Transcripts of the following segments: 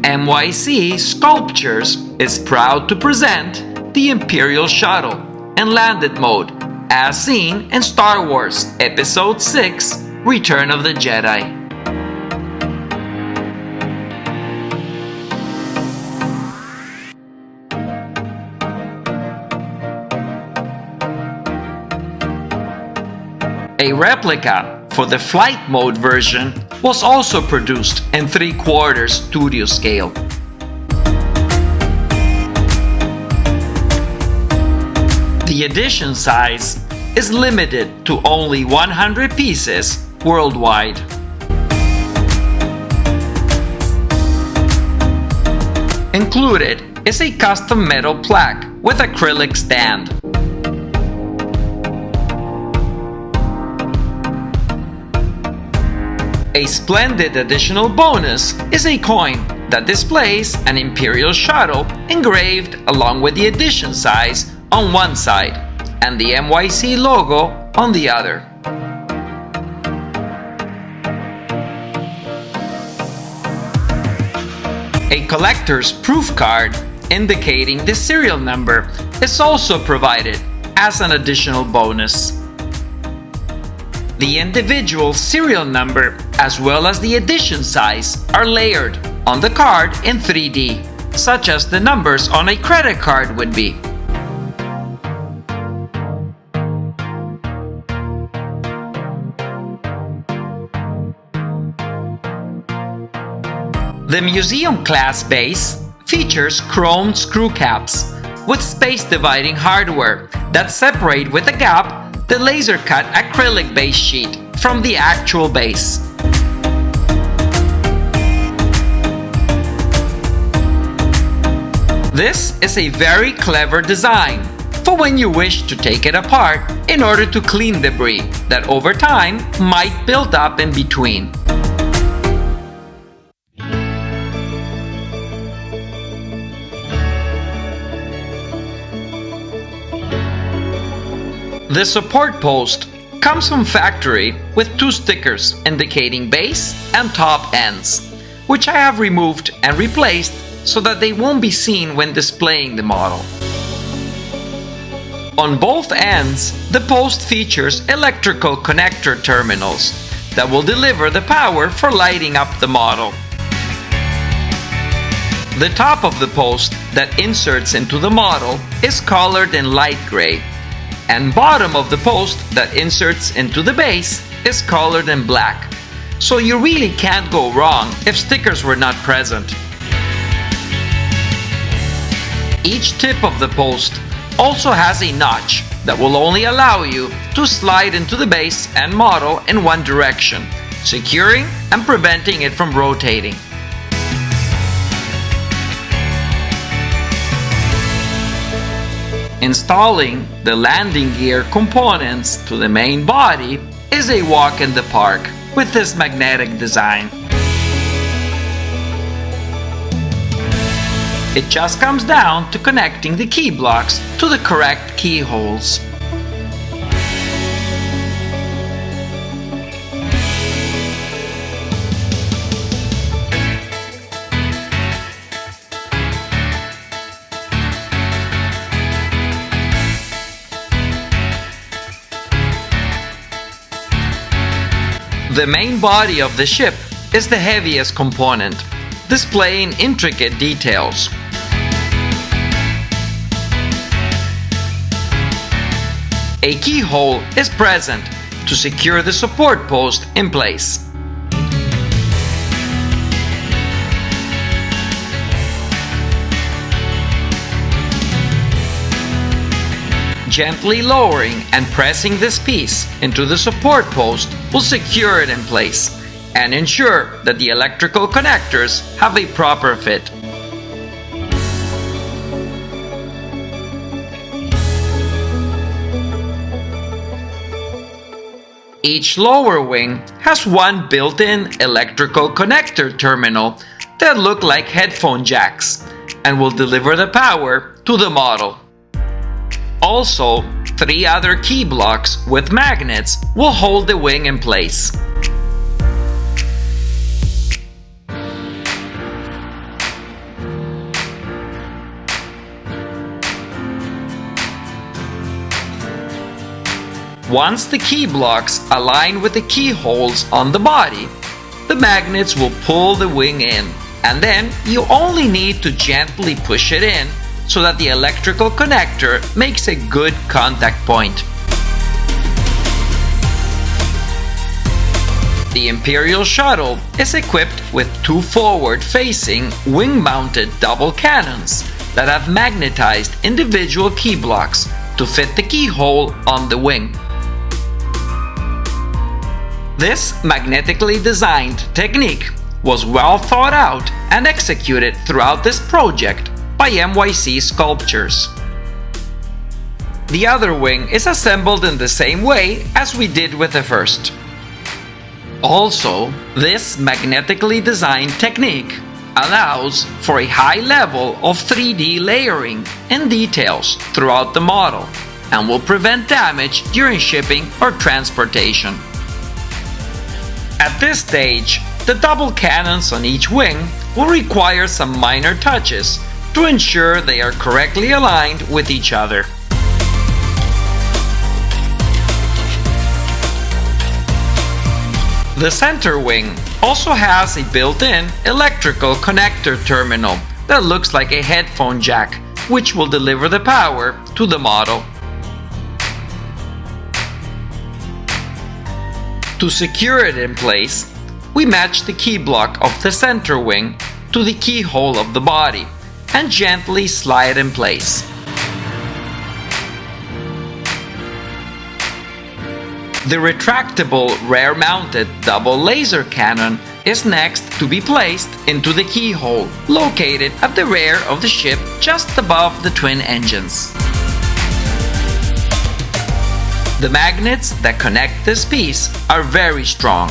MYC Sculptures is proud to present the Imperial Shuttle in landed mode as seen in Star Wars Episode 6 Return of the Jedi. A replica for the flight mode version was also produced in 3/4 studio scale. The edition size is limited to only 100 pieces worldwide. Included is a custom metal plaque with acrylic stand. A splendid additional bonus is a coin that displays an Imperial Shuttle engraved along with the edition size on one side and the MYC logo on the other. A collector's proof card indicating the serial number is also provided as an additional bonus. The individual serial number as well as the edition size are layered on the card in 3D, such as the numbers on a credit card would be. The museum class base features chromed screw caps with space dividing hardware that separate with a gap the laser cut acrylic base sheet from the actual base. This is a very clever design for when you wish to take it apart in order to clean debris that over time might build up in between. The support post comes from factory with 2 stickers indicating base and top ends, which I have removed and replaced so that they won't be seen when displaying the model. On both ends, the post features electrical connector terminals that will deliver the power for lighting up the model. The top of the post that inserts into the model is colored in light gray, and bottom of the post that inserts into the base is colored in black. So you really can't go wrong if stickers were not present. Each tip of the post also has a notch that will only allow you to slide into the base and model in one direction, securing and preventing it from rotating. Installing the landing gear components to the main body is a walk in the park with this magnetic design. It just comes down to connecting the key blocks to the correct keyholes. The main body of the ship is the heaviest component, displaying intricate details. A keyhole is present to secure the support post in place. Gently lowering and pressing this piece into the support post will secure it in place and ensure that the electrical connectors have a proper fit. Each lower wing has one built-in electrical connector terminal that look like headphone jacks and will deliver the power to the model. Also, 3 other key blocks with magnets will hold the wing in place. Once the key blocks align with the keyholes on the body, the magnets will pull the wing in, and then you only need to gently push it in so that the electrical connector makes a good contact point. The Imperial Shuttle is equipped with two forward-facing, wing-mounted double cannons that have magnetized individual key blocks to fit the keyhole on the wing. This magnetically designed technique was well thought out and executed throughout this project by MYC Sculptures. The other wing is assembled in the same way as we did with the first. Also, this magnetically designed technique allows for a high level of 3D layering in details throughout the model and will prevent damage during shipping or transportation. At this stage, the double cannons on each wing will require some minor touches to ensure they are correctly aligned with each other. The center wing also has a built-in electrical connector terminal that looks like a headphone jack, which will deliver the power to the model. To secure it in place, we match the key block of the center wing to the keyhole of the body and gently slide in place. The retractable rear-mounted double laser cannon is next to be placed into the keyhole, located at the rear of the ship just above the twin engines. The magnets that connect this piece are very strong.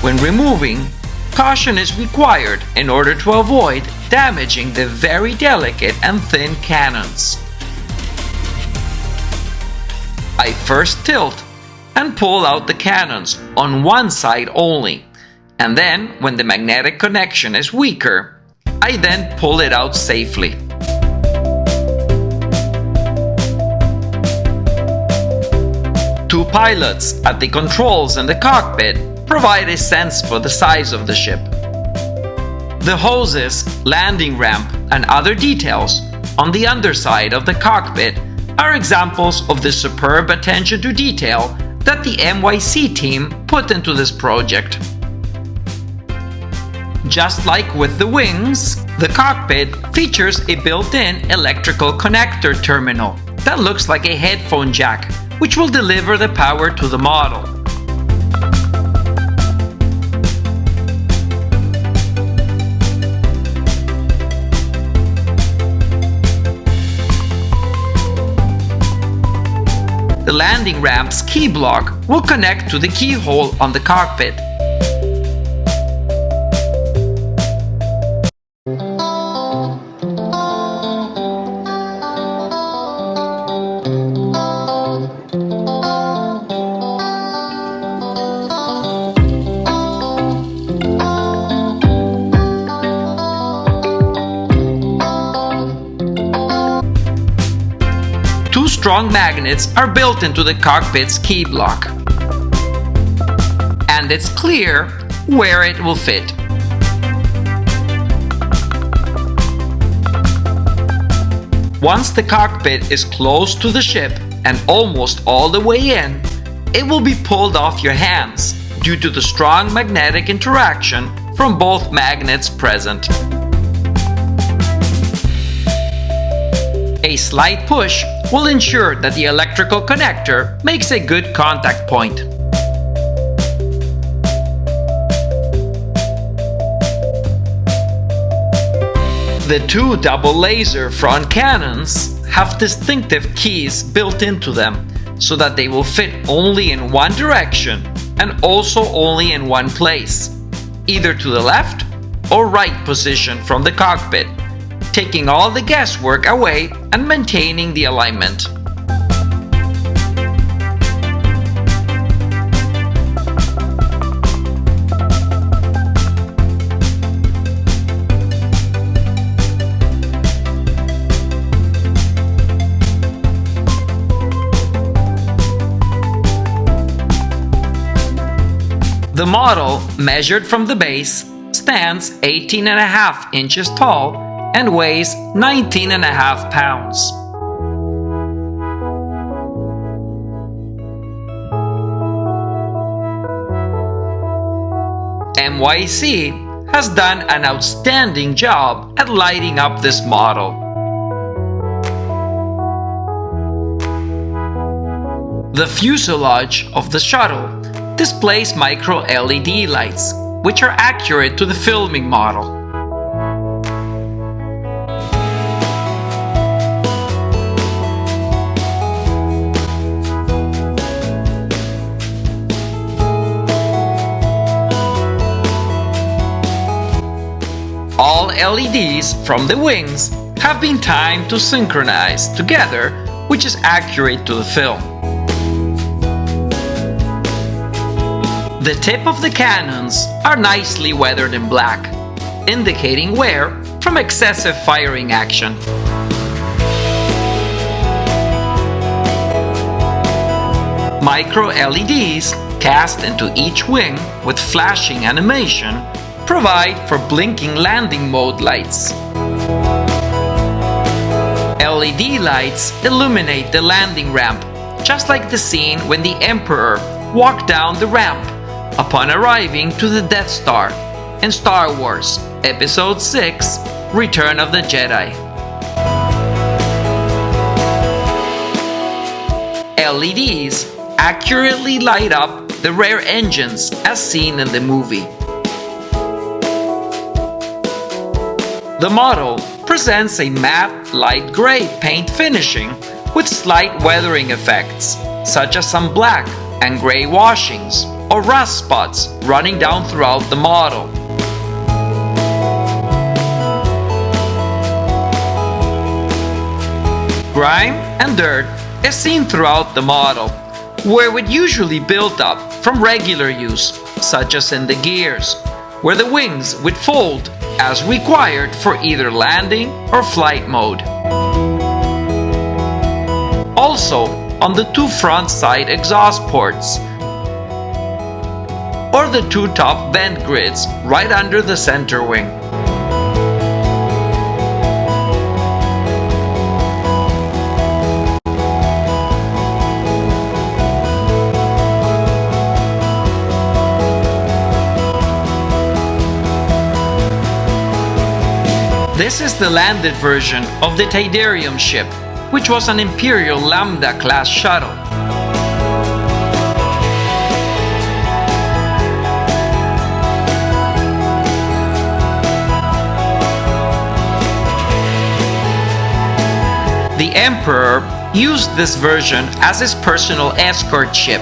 When removing, caution is required in order to avoid damaging the very delicate and thin cannons. I first tilt and pull out the cannons on one side only, and then when the magnetic connection is weaker, I then pull it out safely. Two pilots at the controls in the cockpit provide a sense for the size of the ship. The hoses, landing ramp, and other details on the underside of the cockpit are examples of the superb attention to detail that the MYC team put into this project. Just like with the wings, the cockpit features a built-in electrical connector terminal that looks like a headphone jack, which will deliver the power to the model. The landing ramp's key block will connect to the keyhole on the cockpit. Two strong magnets are built into the cockpit's key block, and it's clear where it will fit. Once the cockpit is close to the ship and almost all the way in, it will be pulled off your hands due to the strong magnetic interaction from both magnets present. A slight push will ensure that the electrical connector makes a good contact point. The two double laser front cannons have distinctive keys built into them so that they will fit only in one direction and also only in one place, either to the left or right position from the cockpit, taking all the guesswork away and maintaining the alignment. The model, measured from the base, stands 18.5 inches tall and weighs 19.5 pounds. MYC has done an outstanding job at lighting up this model. The fuselage of the shuttle displays micro LED lights, which are accurate to the filming model. All LEDs from the wings have been timed to synchronize together, which is accurate to the film. The tip of the cannons are nicely weathered in black, indicating wear from excessive firing action. Micro LEDs cast into each wing with flashing animation provide for blinking landing mode lights. LED lights illuminate the landing ramp, just like the scene when the Emperor walked down the ramp upon arriving to the Death Star in Star Wars Episode 6: Return of the Jedi. LEDs accurately light up the rear engines as seen in the movie. The model presents a matte light gray paint finishing with slight weathering effects, such as some black and gray washings or rust spots running down throughout the model. Grime and dirt is seen throughout the model, where it would usually build up from regular use, such as in the gears, where the wings would fold as required for either landing or flight mode. Also, on the two front side exhaust ports, or the two top vent grids right under the center wing. This is the landed version of the Tidarium ship, which was an Imperial Lambda-class shuttle. The Emperor used this version as his personal escort ship,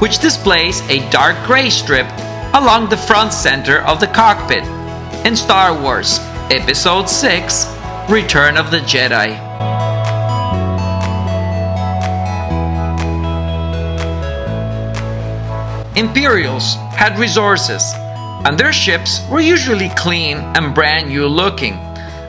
which displays a dark gray strip along the front center of the cockpit in Star Wars Episode 6: Return of the Jedi. Imperials had resources, and their ships were usually clean and brand new looking,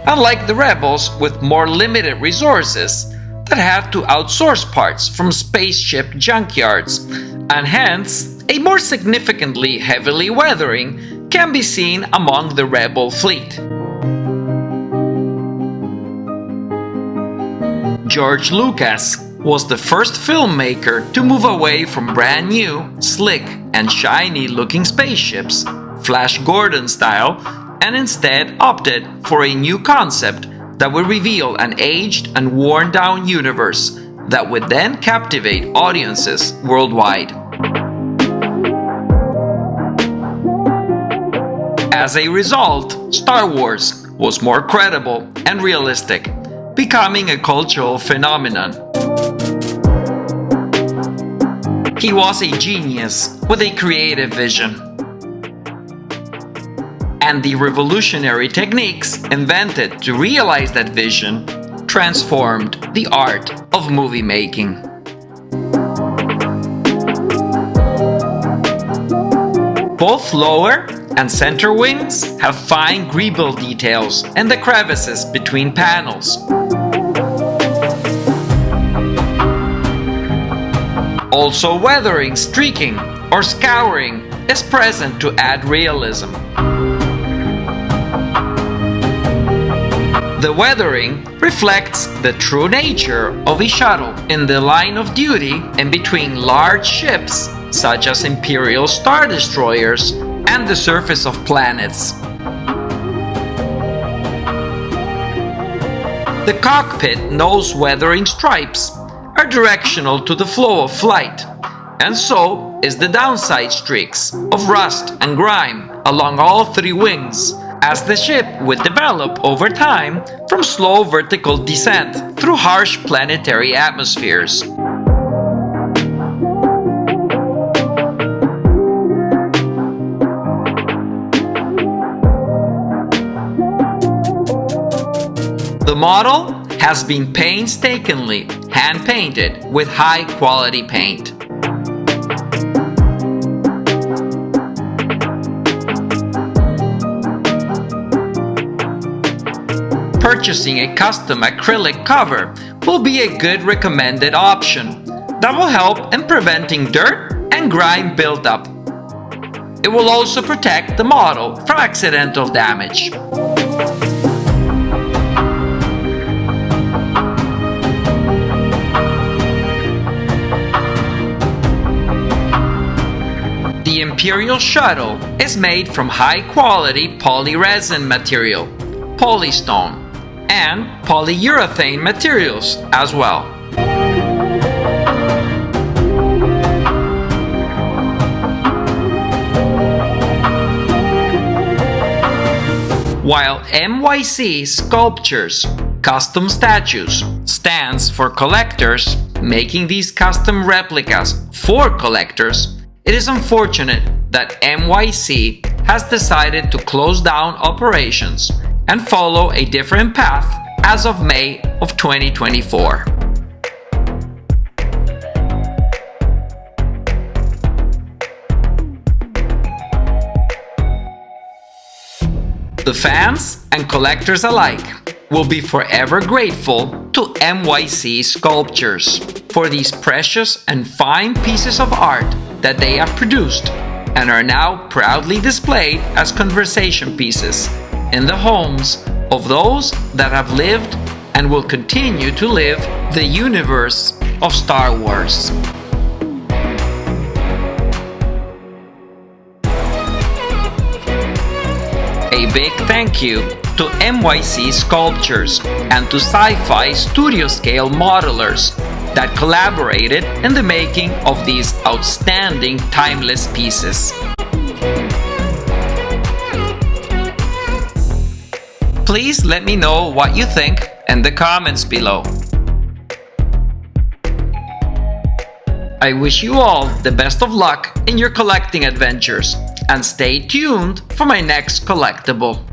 unlike the rebels with more limited resources that had to outsource parts from spaceship junkyards, and hence a more significantly heavily weathering can be seen among the rebel fleet. George Lucas was the first filmmaker to move away from brand new, slick, and shiny looking spaceships, Flash Gordon style, and instead opted for a new concept that would reveal an aged and worn down universe that would then captivate audiences worldwide. As a result, Star Wars was more credible and realistic, becoming a cultural phenomenon. He was a genius with a creative vision. And the revolutionary techniques invented to realize that vision transformed the art of movie making. Both lower and center wings have fine greeble details in the crevices between panels. Also, weathering, streaking, or scouring is present to add realism. The weathering reflects the true nature of a shuttle in the line of duty and between large ships such as Imperial Star Destroyers and the surface of planets. The cockpit nose weathering stripes are directional to the flow of flight, and so is the downside streaks of rust and grime along all three wings, as the ship would develop over time from slow vertical descent through harsh planetary atmospheres. The model has been painstakingly hand-painted with high-quality paint. Purchasing a custom acrylic cover will be a good recommended option that will help in preventing dirt and grime buildup. It will also protect the model from accidental damage. The Imperial Shuttle is made from high-quality polyresin material, polystone, and polyurethane materials as well. While MYC Sculptures, custom statues, stands for collectors, making these custom replicas for collectors, it is unfortunate that MYC has decided to close down operations and follow a different path as of May of 2024. The fans and collectors alike will be forever grateful to MYC Sculptures for these precious and fine pieces of art that they have produced and are now proudly displayed as conversation pieces in the homes of those that have lived and will continue to live the universe of Star Wars. A big thank you to MYC Sculptures and to Sci-Fi studio scale modelers that collaborated in the making of these outstanding timeless pieces. Please let me know what you think in the comments below. I wish you all the best of luck in your collecting adventures, and stay tuned for my next collectible.